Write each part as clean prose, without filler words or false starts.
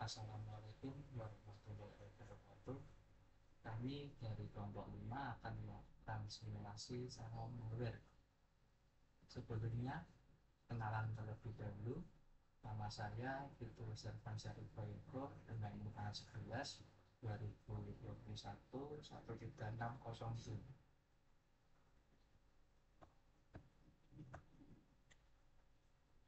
Assalamualaikum warahmatullahi wabarakatuh. Kami dari kelompok 5 akan melakukan simulasi serangan malware. Sebelumnya, kenalan terlebih dahulu. Nama saya Fitur Servansyah Ibrahim dengan NIM A11 2021 13607.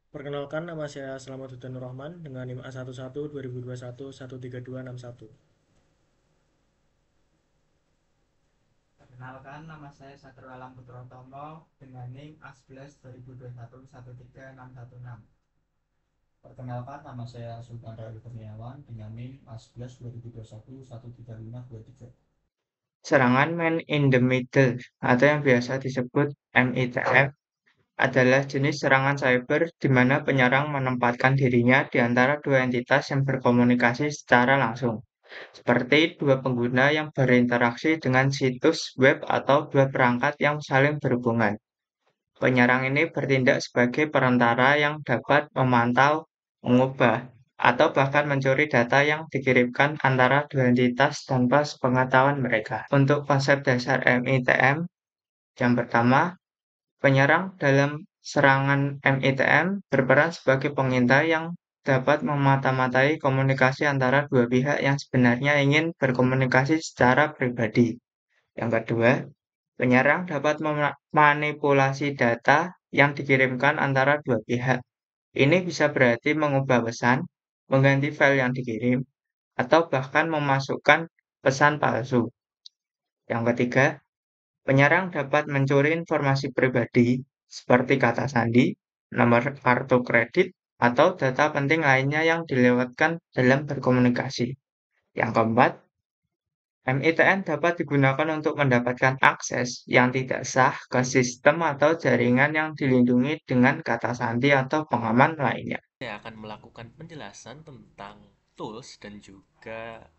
Perkenalkan, nama saya Selamat Hudan Rahman dengan NIM A11 2021 13261. Perkenalkan, nama saya Satrio Alam Putrotomo dengan NIM A11 2021 13616. Perkenalkan, nama saya Sultan Rawi Kurniawan dengan NIM A11 2021 13523. Serangan Man in the Middle atau yang biasa disebut MITF adalah jenis serangan cyber di mana penyerang menempatkan dirinya di antara dua entitas yang berkomunikasi secara langsung, seperti dua pengguna yang berinteraksi dengan situs web atau dua perangkat yang saling berhubungan. Penyerang ini bertindak sebagai perantara yang dapat memantau, mengubah, atau bahkan mencuri data yang dikirimkan antara dua entitas tanpa sepengetahuan mereka. Untuk konsep dasar MITM, yang pertama, penyerang dalam serangan MITM berperan sebagai pengintai yang dapat memata-matai komunikasi antara dua pihak yang sebenarnya ingin berkomunikasi secara pribadi. Yang kedua, penyerang dapat memanipulasi data yang dikirimkan antara dua pihak. Ini bisa berarti mengubah pesan, mengganti file yang dikirim, atau bahkan memasukkan pesan palsu. Yang ketiga, penyerang dapat mencuri informasi pribadi seperti kata sandi, nomor kartu kredit, atau data penting lainnya yang dilewatkan dalam berkomunikasi. Yang keempat, MITM dapat digunakan untuk mendapatkan akses yang tidak sah ke sistem atau jaringan yang dilindungi dengan kata sandi atau pengaman lainnya. Saya akan melakukan penjelasan tentang tools dan juga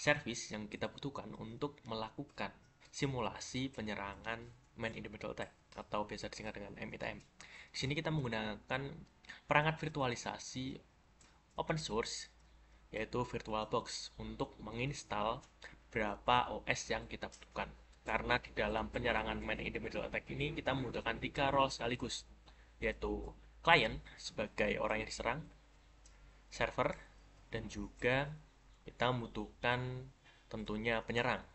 service yang kita butuhkan untuk melakukan simulasi penyerangan Man in the Middle Attack atau biasa disingkat dengan MITM. Di sini kita menggunakan perangkat virtualisasi open source yaitu VirtualBox untuk menginstal berapa OS yang kita butuhkan. Karena di dalam penyerangan Man in the Middle Attack ini kita membutuhkan 3 role sekaligus, yaitu klien sebagai orang yang diserang, server, dan juga kita membutuhkan tentunya penyerang.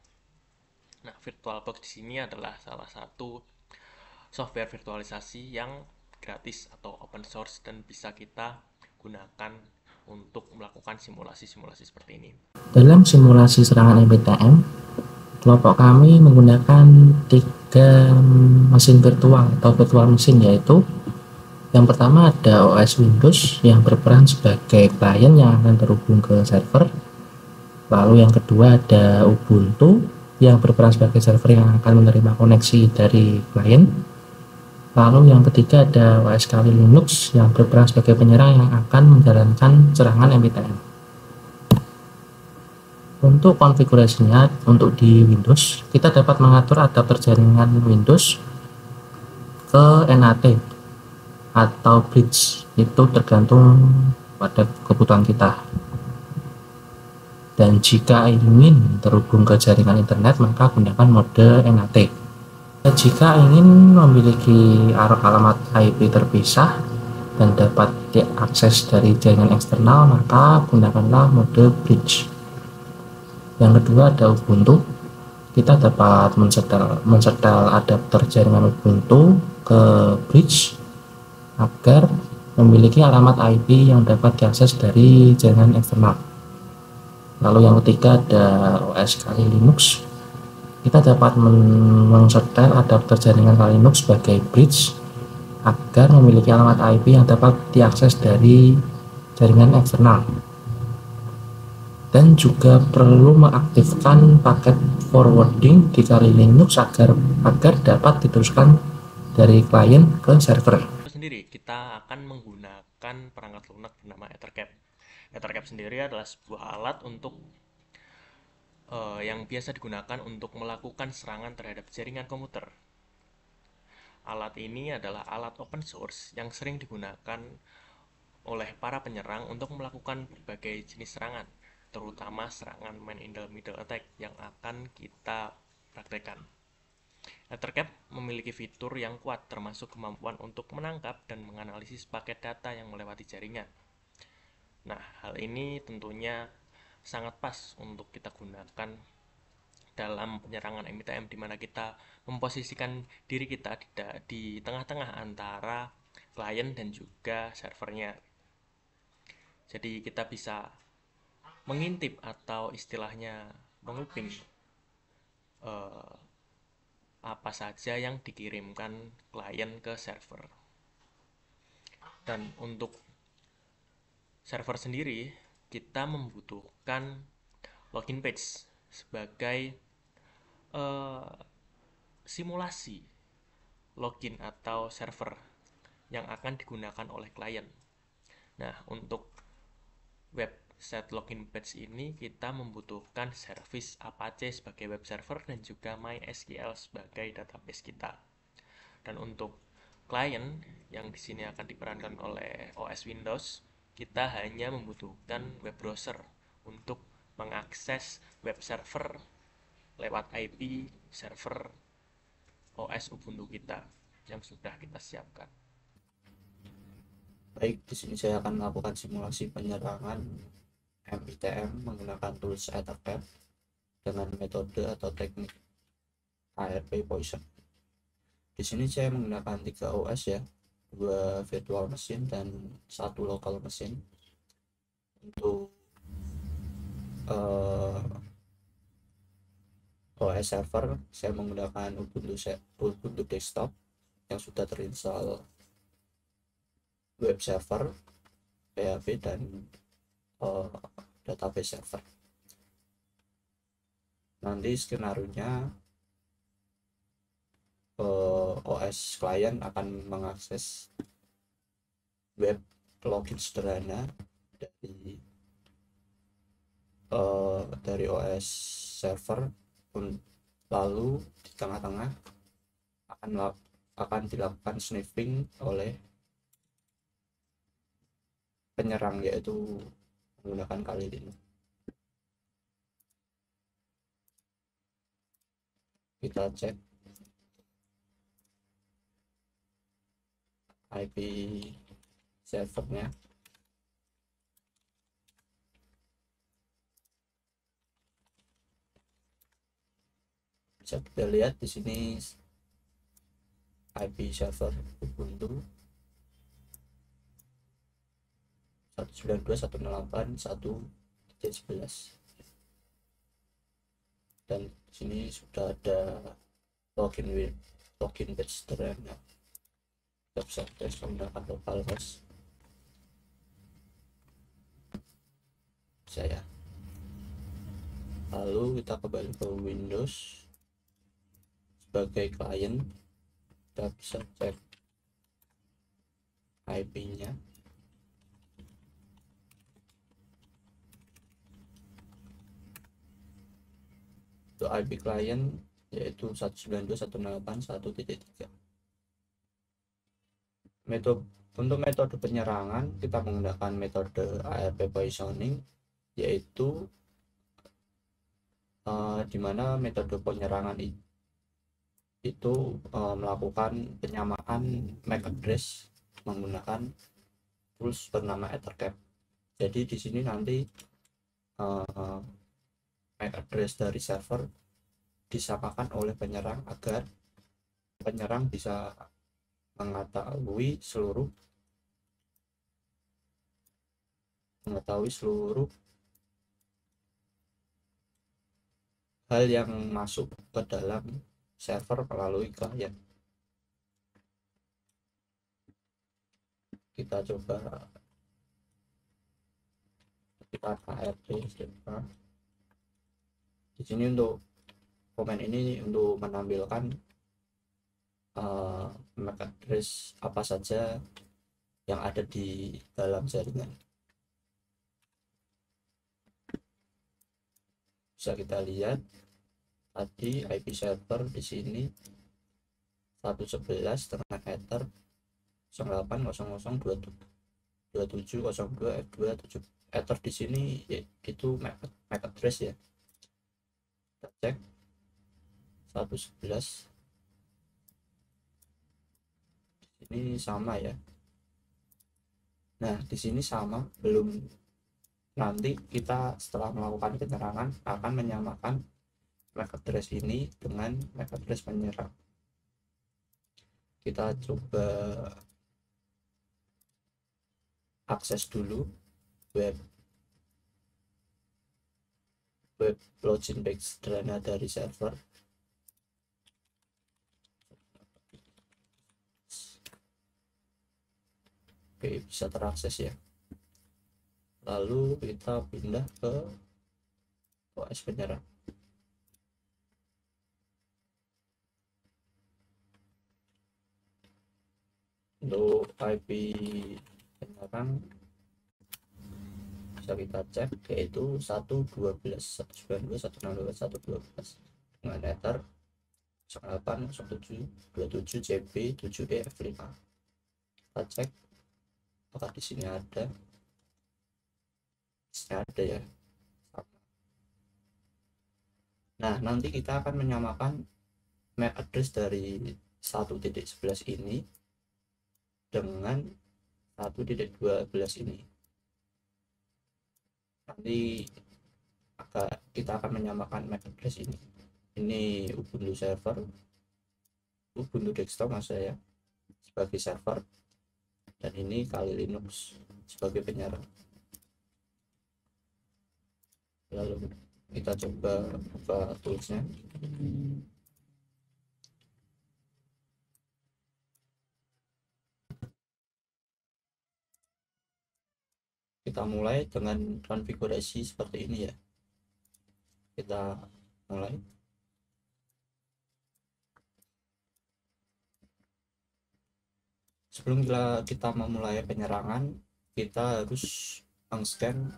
Nah, VirtualBox di sini adalah salah satu software virtualisasi yang gratis atau open source dan bisa kita gunakan untuk melakukan simulasi-simulasi seperti ini. Dalam simulasi serangan MITM, kelompok kami menggunakan 3 mesin virtual atau virtual mesin, yaitu yang pertama ada OS Windows yang berperan sebagai klien yang akan terhubung ke server. Lalu yang kedua ada Ubuntu yang berperan sebagai server yang akan menerima koneksi dari klien. Lalu yang ketiga ada OS Kali Linux yang berperan sebagai penyerang yang akan menjalankan serangan MITM. Untuk konfigurasinya, untuk di Windows, kita dapat mengatur adapter jaringan Windows ke NAT atau bridge, itu tergantung pada kebutuhan kita. Dan jika ingin terhubung ke jaringan internet, maka gunakan mode NAT. Jika ingin memiliki alamat IP terpisah dan dapat diakses dari jaringan eksternal, maka gunakanlah mode bridge. Yang kedua ada Ubuntu. Kita dapat mensetel adapter jaringan Ubuntu ke bridge agar memiliki alamat IP yang dapat diakses dari jaringan eksternal. Lalu yang ketiga ada OS Kali Linux. Kita dapat mensetel adapter jaringan Kali Linux sebagai bridge agar memiliki alamat IP yang dapat diakses dari jaringan eksternal. Dan juga perlu mengaktifkan paket forwarding di Kali Linux agar dapat diteruskan dari klien ke server. Sendiri kita akan menggunakan perangkat lunak bernama Ethercap. Ethercap sendiri adalah sebuah alat untuk yang biasa digunakan untuk melakukan serangan terhadap jaringan komputer. Alat ini adalah alat open source yang sering digunakan oleh para penyerang untuk melakukan berbagai jenis serangan, terutama serangan man in the middle attack yang akan kita praktekkan. Ethercap memiliki fitur yang kuat termasuk kemampuan untuk menangkap dan menganalisis paket data yang melewati jaringan. Nah, hal ini tentunya sangat pas untuk kita gunakan dalam penyerangan MITM, di mana kita memposisikan diri kita di tengah-tengah antara klien dan juga servernya. Jadi kita bisa mengintip atau istilahnya menguping apa saja yang dikirimkan klien ke server. Dan untuk server sendiri, kita membutuhkan login page sebagai simulasi login atau server yang akan digunakan oleh klien. Nah, untuk website login page ini kita membutuhkan service Apache sebagai web server dan juga MySQL sebagai database kita. Dan untuk klien yang di sini akan diperankan oleh OS Windows, kita hanya membutuhkan web browser untuk mengakses web server lewat IP server OS Ubuntu kita yang sudah kita siapkan. Baik, di sini saya akan melakukan simulasi penyerangan MITM menggunakan tools Ethercap dengan metode atau teknik ARP Poison. Di sini saya menggunakan 3 OS ya, 2 virtual machine dan 1 local machine. Untuk OS server saya menggunakan Ubuntu desktop yang sudah terinstall web server, PHP dan database server. Nanti skenario-nya OS klien akan mengakses web login sederhana dari OS server, lalu di tengah-tengah akan dilakukan sniffing oleh penyerang, yaitu menggunakan kali ini. Kita cek IP servernya. Bisa kita lihat di sini IP server Ubuntu 192.168.1.11, dan di sini sudah ada login page sederhana. Kita bisa tes menggunakan localhost saya. Lalu kita kembali ke Windows sebagai klien, kita bisa cek IP-nya. Untuk IP klien yaitu 192.168.1.3. Untuk metode penyerangan kita menggunakan metode ARP poisoning, yaitu di mana metode penyerangan itu melakukan penyamaan MAC address menggunakan tools bernama Ethercap. Jadi di sini nanti MAC address dari server disamakan oleh penyerang agar penyerang bisa mengetahui seluruh hal yang masuk ke dalam server melalui klien. Kita coba ARP. Di sini untuk komen ini untuk menampilkan MAC address apa saja yang ada di dalam jaringan. Bisa kita lihat tadi IP server di sini 111 dengan header 080027 2702 F2 ether di sini itu MAC address ya. Kita cek 111 ini sama ya. Nah, di sini sama, belum. Nanti kita setelah melakukan penyerangan akan menyamakan MAC address ini dengan MAC address penyerang. Kita coba akses dulu web login background dari server. Oke, bisa terakses ya. Lalu kita pindah ke OS penyerang. Untuk IP penyerang bisa kita cek, yaitu 112.192.162.112 dengan ether 08.07.27.JB.7EF5. Kita cek apakah di sini ada. Ya. Nah, nanti kita akan menyamakan MAC address dari 1.11 ini dengan 1.12 ini. Nanti kita akan menyamakan MAC address ini. Ini Ubuntu server, Ubuntu desktop maksud saya sebagai server, dan ini Kali Linux sebagai penyerang. Lalu kita coba buka toolsnya. Kita mulai dengan konfigurasi seperti ini ya. Kita mulai. Sebelum kita memulai penyerangan, kita harus meng-scan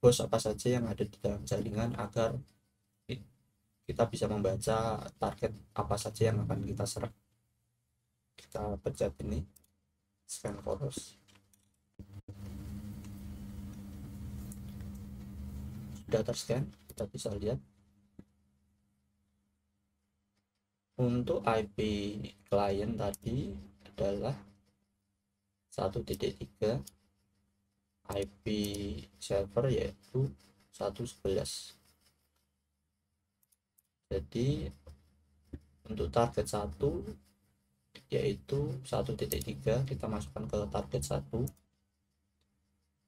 host apa saja yang ada di dalam jaringan agar kita bisa membaca target apa saja yang akan kita serang. Kita pencet ini, scan for host. Sudah terscan, kita bisa lihat. Untuk IP klien tadi adalah 1.3, IP server yaitu 111. Jadi untuk target 1 yaitu 1.3, kita masukkan ke target 1.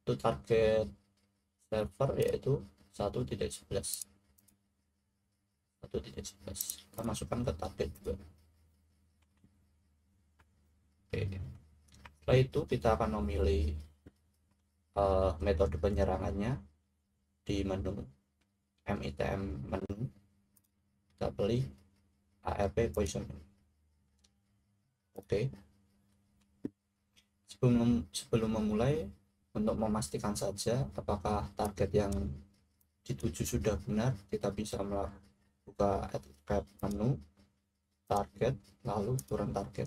Untuk target server yaitu 1.11. Kita masukkan ke target 2. Oke. Setelah itu kita akan memilih metode penyerangannya di menu MITM menu. Kita pilih ARP positioning. Oke. Sebelum memulai, untuk memastikan saja apakah target yang dituju sudah benar, kita bisa buka tab menu target, lalu turun target.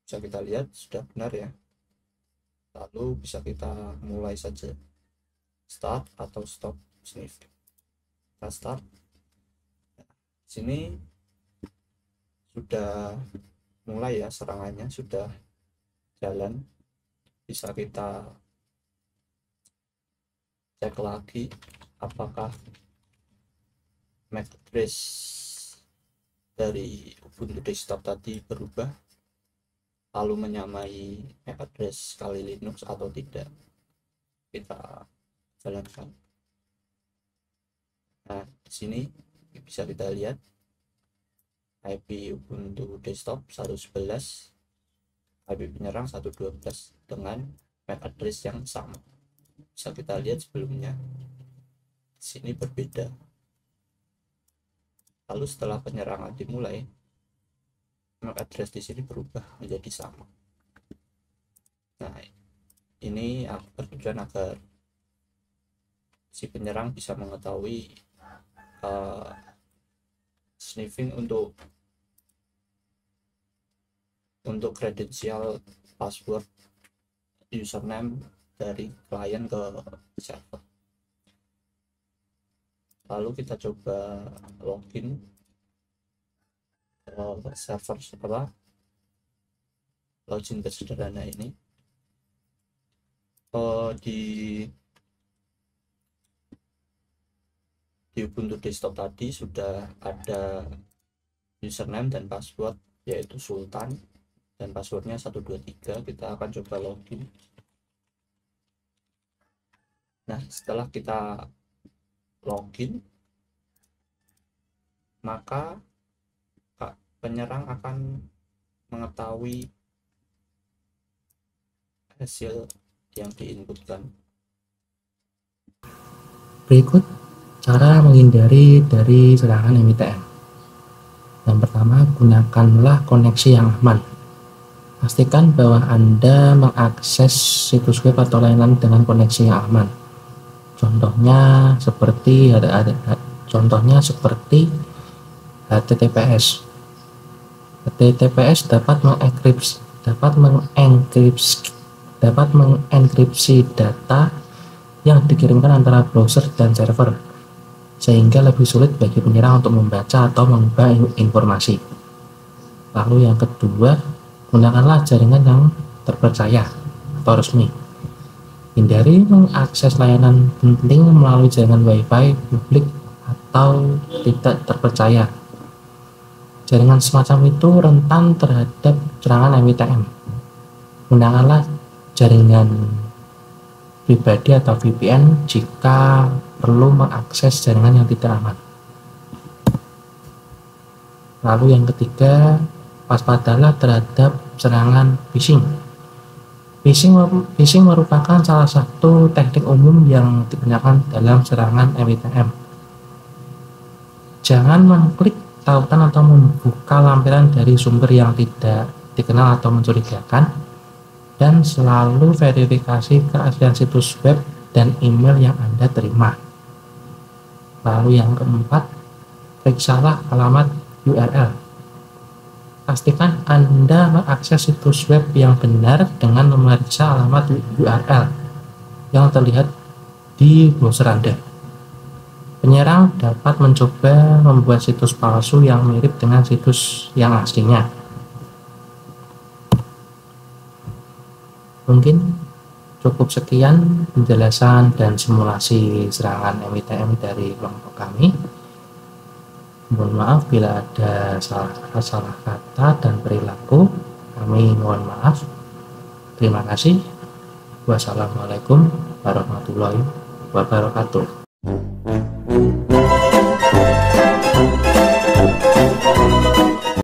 Bisa kita lihat sudah benar ya. Lalu bisa kita mulai saja, start atau stop sniff. Kita start. Sini sudah mulai ya, serangannya sudah jalan. Bisa kita cek lagi apakah MAC address dari Ubuntu desktop tadi berubah, lalu menyamai MAC address Kali Linux atau tidak. Kita jalankan. Nah, di sini bisa kita lihat IP Ubuntu desktop 111, IP penyerang 112 dengan MAC address yang sama. Bisa kita lihat sebelumnya di sini berbeda. Lalu setelah penyerangan dimulai, MAC address di sini berubah menjadi sama. Nah, ini bertujuan agar si penyerang bisa mengetahui sniffing untuk kredensial password username dari klien ke server. Lalu kita coba login ke server login ke sederhana ini. Di Ubuntu desktop tadi sudah ada username dan password, yaitu Sultan, dan passwordnya 123. Kita akan coba login. Nah, setelah kita login, maka penyerang akan mengetahui hasil yang diinputkan. Berikut cara menghindari dari serangan MITM. Yang pertama, gunakanlah koneksi yang aman. Pastikan bahwa Anda mengakses situs web atau layanan dengan koneksi yang aman. Contohnya seperti HTTPS. HTTPS dapat mengenkripsi data yang dikirimkan antara browser dan server, sehingga lebih sulit bagi penyerang untuk membaca atau mengubah informasi. Lalu yang kedua, gunakanlah jaringan yang terpercaya atau resmi. Hindari mengakses layanan penting melalui jaringan Wi-Fi publik atau tidak terpercaya. Jaringan semacam itu rentan terhadap serangan MITM. Gunakanlah jaringan pribadi atau VPN jika perlu mengakses jaringan yang tidak aman. Lalu yang ketiga, waspadalah terhadap serangan phishing. Phishing merupakan salah satu teknik umum yang digunakan dalam serangan MITM. Jangan mengklik tautan atau membuka lampiran dari sumber yang tidak dikenal atau mencurigakan, dan selalu verifikasi keaslian situs web dan email yang Anda terima. Lalu yang keempat, periksalah alamat URL. Pastikan Anda mengakses situs web yang benar dengan memeriksa alamat URL yang terlihat di browser Anda. Penyerang dapat mencoba membuat situs palsu yang mirip dengan situs yang aslinya. Mungkin cukup sekian penjelasan dan simulasi serangan MITM dari kelompok kami. Mohon maaf bila ada salah kata dan perilaku. Kami mohon maaf. Terima kasih. Wassalamualaikum warahmatullahi wabarakatuh.